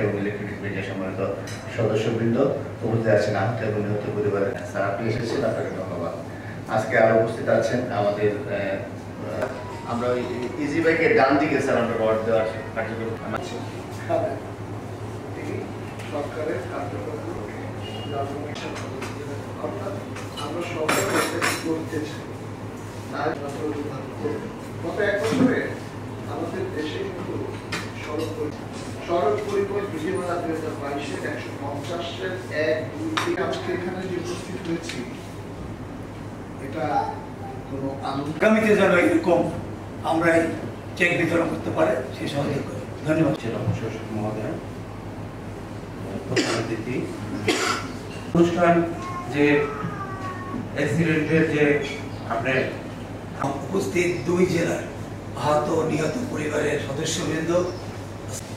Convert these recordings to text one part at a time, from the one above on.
এবং electronic media সম্মানিত সদস্যবৃন্দ উপস্থিত আছেন, আহত এবং নিহত পরিবারের স্যার আপনি এসেছেন, আপনাকে ধন্যবাদ। আজকে আরো উপস্থিত আছেন আমাদের আমরা ইজি বাইকের ডান দিকে স্যার আমরা রড দেওয়ার কার্যক্রম সরকারের কার্যক্রম অর্থাৎ আমরা সরকার করতে চাই গত 1 বছরে আমাদের দেশে কিন্তু সড়ক পরিবহন বিধিমালা 2022-এর 150-এর 1-2 আজকে এখানে যে উপস্থিত হয়েছি এটা কোনো আগামীতে যেন এরকম আমরা চেক বিতরণ করতে পারে সেই সহযোগ করি। ধন্যবাদ। মহোদয়, প্রধান অতিথি অনুষ্ঠান যে অ্যাক্সিডেন্টের যে আপনার উপস্থিত 2 জেলার আহত নিহত পরিবারের সদস্যবৃন্দ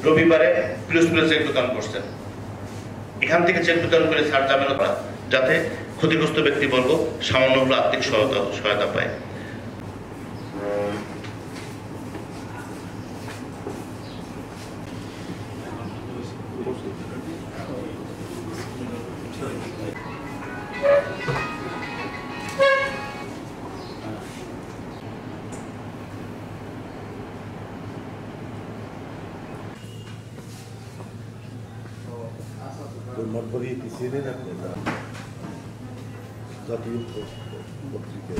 রবিবারে প্লুস চেক বিতরণ করছেন। এখান থেকে চেক বিতরণ করে ছাড় যাবেন যাতে ক্ষতিগ্রস্ত ব্যক্তিবর্গ সামান্য হলে আর্থিক সহায়তা পায়। মঠবাড়ি পিছিয়ে জাতীয় পত্রিকা